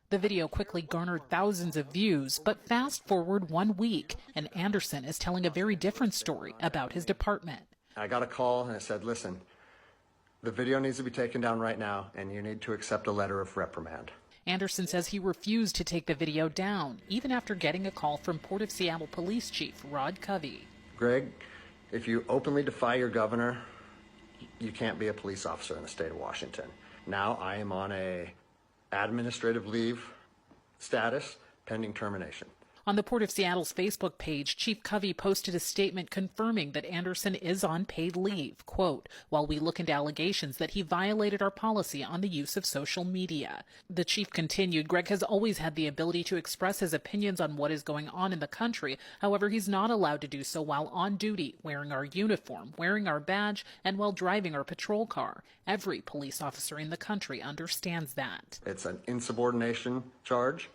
The video quickly garnered thousands of views, but fast forward 1 week, and Anderson is telling a very different story about his department. I got a call and it said, listen, the video needs to be taken down right now and you need to accept a letter of reprimand. Anderson says he refused to take the video down, even after getting a call from Port of Seattle Police Chief Rod Covey. Greg, if you openly defy your governor, you can't be a police officer in the state of Washington. Now I am on a administrative leave status pending termination. On the Port of Seattle's Facebook page, Chief Covey posted a statement confirming that Anderson is on paid leave, quote, while we look into allegations that he violated our policy on the use of social media. The chief continued, Greg has always had the ability to express his opinions on what is going on in the country. However, he's not allowed to do so while on duty, wearing our uniform, wearing our badge, and while driving our patrol car. Every police officer in the country understands that. It's an insubordination charge,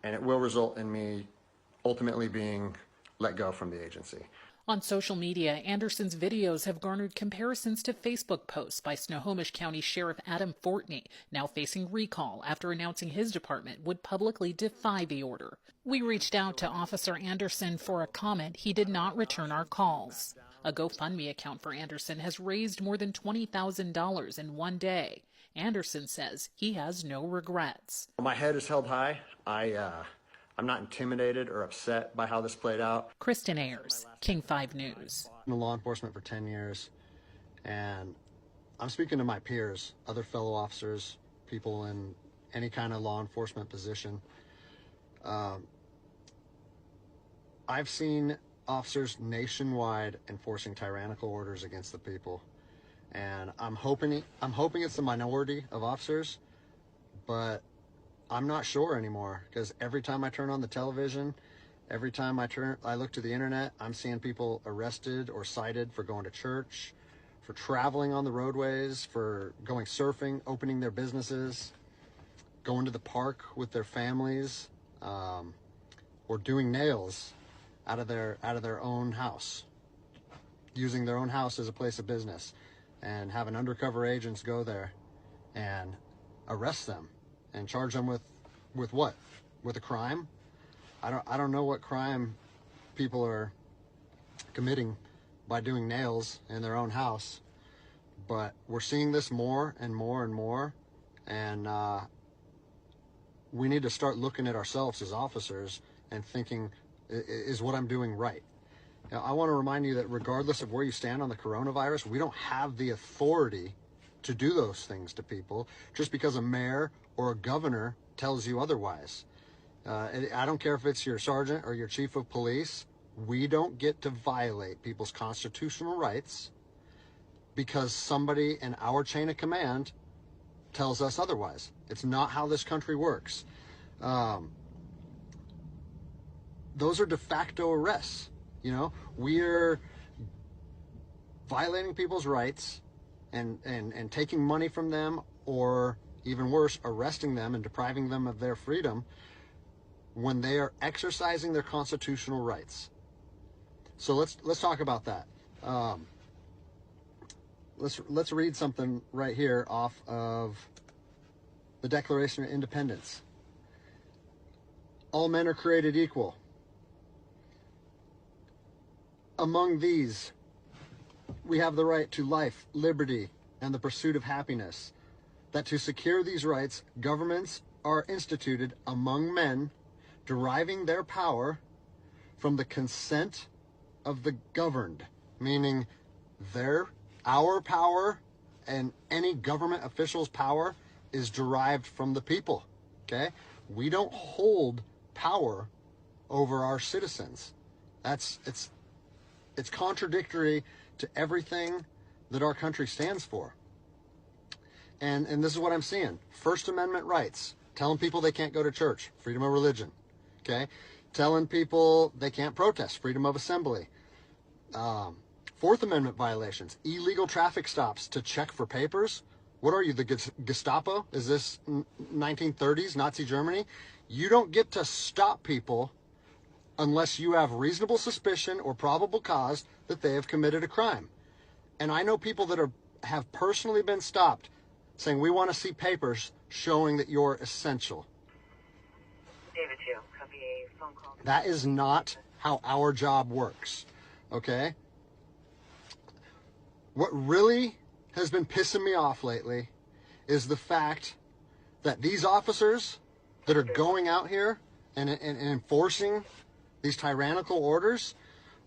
and it will result in me ultimately being let go from the agency. On social media, Anderson's videos have garnered comparisons to Facebook posts by Snohomish County Sheriff Adam Fortney, now facing recall after announcing his department would publicly defy the order. We reached out to Officer Anderson for a comment. He did not return our calls. A GoFundMe account for Anderson has raised more than $20,000 in one day. Anderson says he has no regrets. My head is held high. I'm not intimidated or upset by how this played out. Kristen Ayers, King 5 News. I'm in law enforcement for 10 years, and I'm speaking to my peers, other fellow officers, people in any kind of law enforcement position. I've seen officers nationwide enforcing tyrannical orders against the people, and I'm hoping it's the minority of officers, but I'm not sure anymore, because every time I turn on the television, every time I look to the internet, I'm seeing people arrested or cited for going to church, for traveling on the roadways, for going surfing, opening their businesses, going to the park with their families, or doing nails out of their own house, using their own house as a place of business, and having undercover agents go there and arrest them and charge them with what? With a crime? I don't know what crime people are committing by doing nails in their own house, but we're seeing this more and more and more, and we need to start looking at ourselves as officers and thinking, is what I'm doing right? Now, I want to remind you that regardless of where you stand on the coronavirus, we don't have the authority to do those things to people just because a mayor or a governor tells you otherwise. I don't care if it's your sergeant or your chief of police. We don't get to violate people's constitutional rights because somebody in our chain of command tells us otherwise. It's not how this country works. Those are de facto arrests. You know, we're violating people's rights and taking money from them, or even worse, arresting them and depriving them of their freedom when they are exercising their constitutional rights. So let's talk about that. Let's read something right here off of the Declaration of Independence. All men are created equal. Among these, we have the right to life, liberty, and the pursuit of happiness. That to secure these rights, governments are instituted among men, deriving their power from the consent of the governed, meaning our power and any government official's power is derived from the people. Okay? We don't hold power over our citizens. It's contradictory to everything that our country stands for. And this is what I'm seeing. First Amendment rights, telling people they can't go to church, freedom of religion, okay? Telling people they can't protest, freedom of assembly. Fourth Amendment violations, illegal traffic stops to check for papers. What are you, the Gestapo? Is this 1930s Nazi Germany? You don't get to stop people unless you have reasonable suspicion or probable cause that they have committed a crime. And I know people that have personally been stopped saying, we want to see papers showing that you're essential. That is not how our job works, okay? What really has been pissing me off lately is the fact that these officers that are going out here and enforcing these tyrannical orders,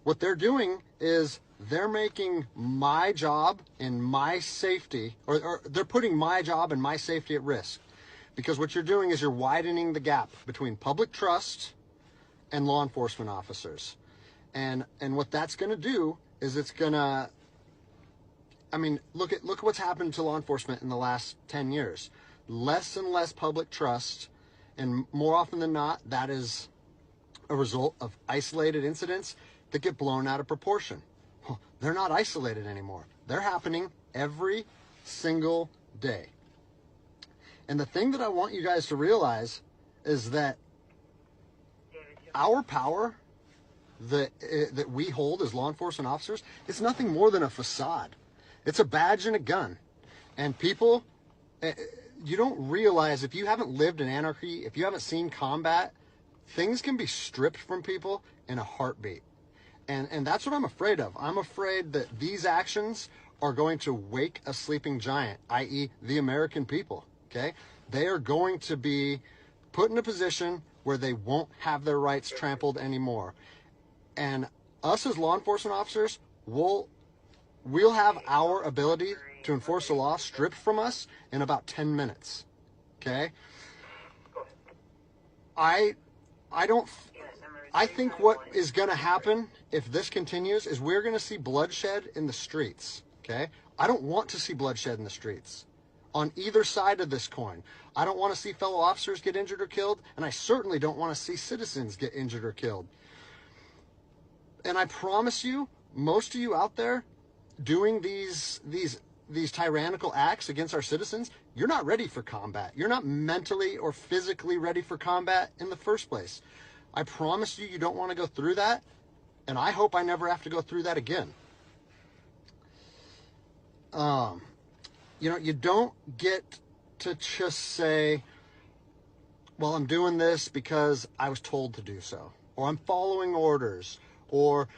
what they're doing is they're making my job and my safety, or they're putting my job and my safety at risk. Because what you're doing is you're widening the gap between public trust and law enforcement officers. And what that's going to do is it's going to, I mean, look at what's happened to law enforcement in the last 10 years. Less and less public trust, and more often than not, that is a result of isolated incidents that get blown out of proportion. Well, they're not isolated anymore. They're happening every single day. And the thing that I want you guys to realize is that our power that we hold as law enforcement officers, it's nothing more than a facade. It's a badge and a gun. And people, you don't realize, if you haven't lived in anarchy, if you haven't seen combat, things can be stripped from people in a heartbeat. And that's what I'm afraid of. I'm afraid that these actions are going to wake a sleeping giant, i.e. the American people, okay? They are going to be put in a position where they won't have their rights trampled anymore. And us as law enforcement officers, we'll have our ability to enforce the law stripped from us in about 10 minutes, okay? I think what is going to happen if this continues is we're going to see bloodshed in the streets, okay? I don't want to see bloodshed in the streets on either side of this coin. I don't want to see fellow officers get injured or killed, and I certainly don't want to see citizens get injured or killed. And I promise you, most of you out there doing these tyrannical acts against our citizens, you're not ready for combat. You're not mentally or physically ready for combat in the first place. I promise you, you don't want to go through that, and I hope I never have to go through that again. You know, you don't get to just say, well, I'm doing this because I was told to do so, or I'm following orders, or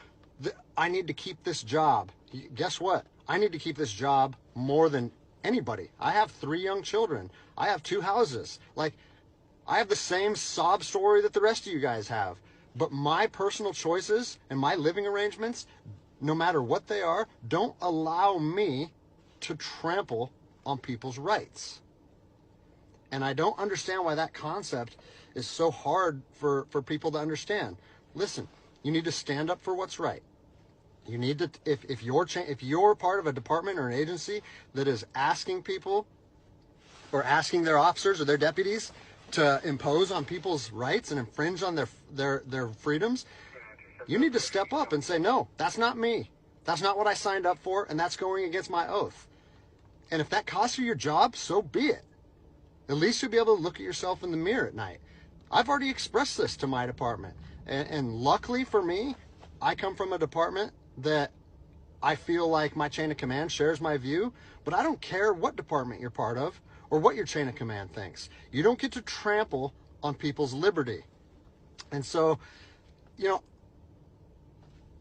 I need to keep this job. Guess what? I need to keep this job more than anybody. I have 3 young children. I have 2 houses. Like, I have the same sob story that the rest of you guys have. But my personal choices and my living arrangements, no matter what they are, don't allow me to trample on people's rights. And I don't understand why that concept is so hard for people to understand. Listen, you need to stand up for what's right. You need to, if you're part of a department or an agency that is asking people or asking their officers or their deputies to impose on people's rights and infringe on their freedoms, you need to step up and say, no, that's not me. That's not what I signed up for, and that's going against my oath. And if that costs you your job, so be it. At least you'll be able to look at yourself in the mirror at night. I've already expressed this to my department. And luckily for me, I come from a department that I feel like my chain of command shares my view, but I don't care what department you're part of or what your chain of command thinks. You don't get to trample on people's liberty. And so, you know,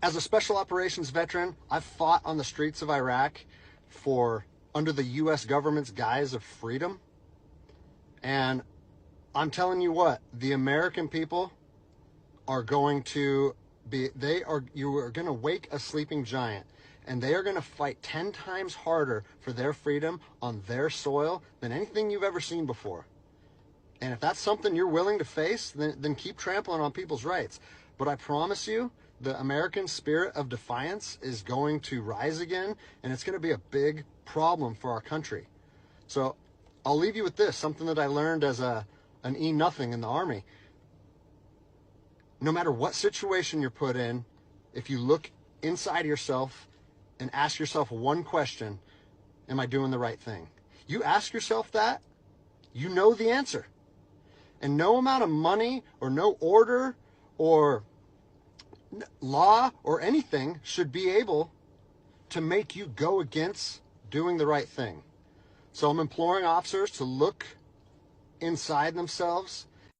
as a special operations veteran, I've fought on the streets of Iraq under the U.S. government's guise of freedom. And I'm telling you what, the American people are going to you are going to wake a sleeping giant, and they are going to fight 10 times harder for their freedom on their soil than anything you've ever seen before. And if that's something you're willing to face, then keep trampling on people's rights. But I promise you, the American spirit of defiance is going to rise again, and it's going to be a big problem for our country. So I'll leave you with this, something that I learned as an E-nothing in the Army. No matter what situation you're put in, if you look inside yourself and ask yourself one question, am I doing the right thing? You ask yourself that, you know the answer. And no amount of money or no order or law or anything should be able to make you go against doing the right thing. So I'm imploring officers to look inside themselves